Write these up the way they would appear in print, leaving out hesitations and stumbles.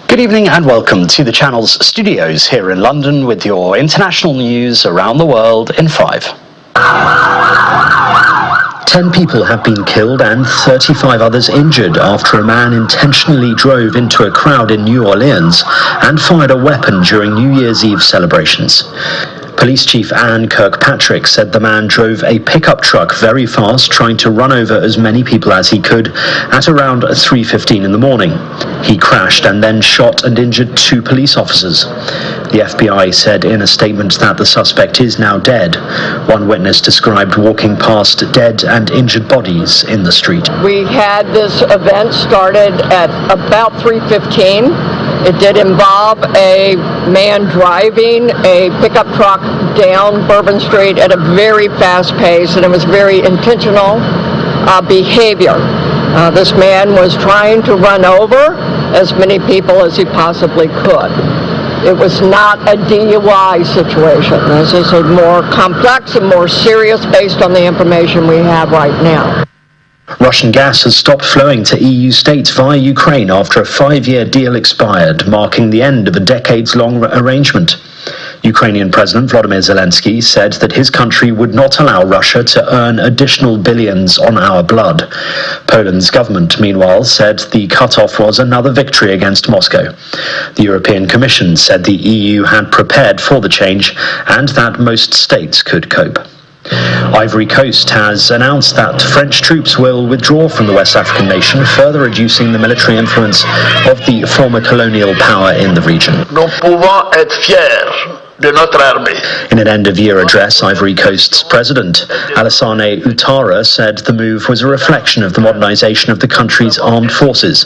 Good evening and welcome to the channel's studios here in London with your international news around the world in 5. 10 people have been killed and 35 others injured after a man intentionally drove into a crowd in New Orleans and fired a weapon during New Year's Eve celebrations. Police Chief Anne Kirkpatrick said the man drove a pickup truck very fast, trying to run over as many people as he could at around 3:15 in the morning. He crashed and then shot and injured 2 police officers. The FBI said in a statement that the suspect is now dead. One witness described walking past dead and injured bodies in the street. We had this event started at about 3:15. It did involve a man driving a pickup truck down Bourbon Street at a very fast pace, and it was very intentional behavior. This man was trying to run over as many people as he possibly could. It was not a DUI situation. This is a more complex and more serious based on the information we have right now. Russian gas has stopped flowing to EU states via Ukraine after a 5-year deal expired, marking the end of a decades-long arrangement. Ukrainian President Volodymyr Zelensky said that his country would not allow Russia to earn additional billions on our blood. Poland's government, meanwhile, said the cut-off was another victory against Moscow. The European Commission said the EU had prepared for the change and that most states could cope. Ivory Coast has announced that French troops will withdraw from the West African nation, further reducing the military influence of the former colonial power in the region. Nous pouvons être fiers de notre armée. In an end-of-year address, Ivory Coast's president, Alassane Ouattara, said the move was a reflection of the modernization of the country's armed forces.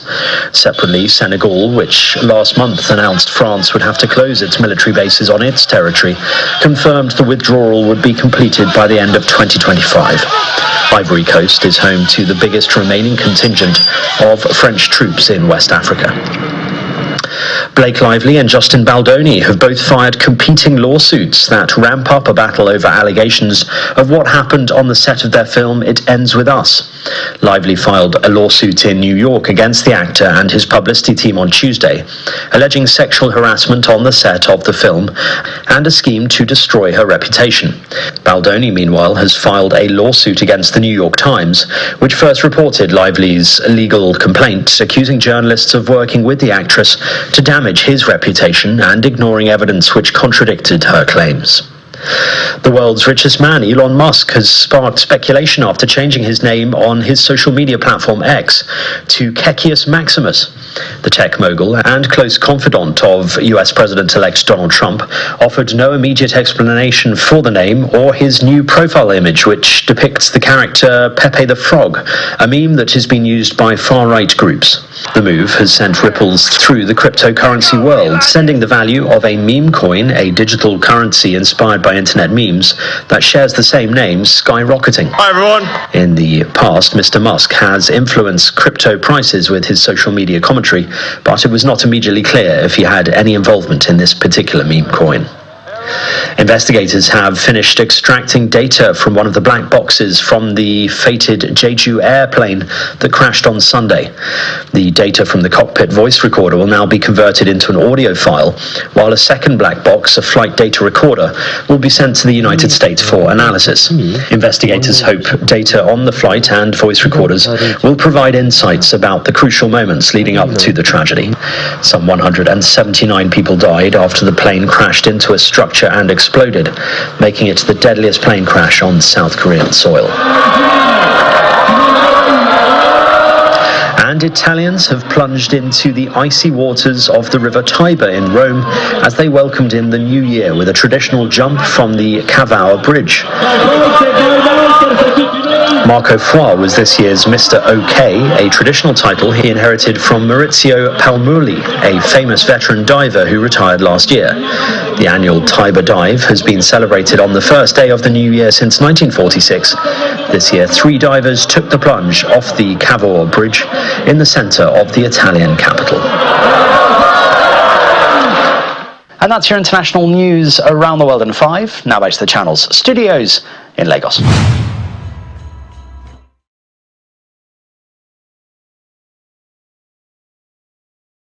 Separately, Senegal, which last month announced France would have to close its military bases on its territory, confirmed the withdrawal would be completed by the end of 2025. Ivory Coast is home to the biggest remaining contingent of French troops in West Africa. Blake Lively and Justin Baldoni have both fired competing lawsuits that ramp up a battle over allegations of what happened on the set of their film It Ends With Us. Lively filed a lawsuit in New York against the actor and his publicity team on Tuesday, alleging sexual harassment on the set of the film and a scheme to destroy her reputation. Baldoni, meanwhile, has filed a lawsuit against the New York Times, which first reported Lively's legal complaint accusing journalists of working with the actress to damage his reputation and ignoring evidence which contradicted her claims. The world's richest man, Elon Musk, has sparked speculation after changing his name on his social media platform X to Kekius Maximus. The tech mogul and close confidant of US President-elect Donald Trump offered no immediate explanation for the name or his new profile image, which depicts the character Pepe the Frog, a meme that has been used by far-right groups. The move has sent ripples through the cryptocurrency world, sending the value of a meme coin, a digital currency inspired by internet memes that shares the same name, skyrocketing. Hi everyone. In the past, Mr. Musk has influenced crypto prices with his social media commentary, but it was not immediately clear if he had any involvement in this particular meme coin. Investigators have finished extracting data from one of the black boxes from the fated Jeju airplane that crashed on Sunday. The data from the cockpit voice recorder will now be converted into an audio file, while a second black box, a flight data recorder, will be sent to the United States for analysis. Investigators hope data on the flight and voice recorders will provide insights about the crucial moments leading up to the tragedy. Some 179 people died after the plane crashed into a structure and exploded, making it the deadliest plane crash on South Korean soil. And Italians have plunged into the icy waters of the river Tiber in Rome as they welcomed in the new year with a traditional jump from the Cavao Bridge. Marco Foix was this year's Mr. OK, a traditional title he inherited from Maurizio Palmuli, a famous veteran diver who retired last year. The annual Tiber dive has been celebrated on the first day of the new year since 1946. This year, 3 divers took the plunge off the Cavao Bridge in the centre of the Italian capital. And that's your international news around the world in 5. Now back to the channel's studios in Lagos.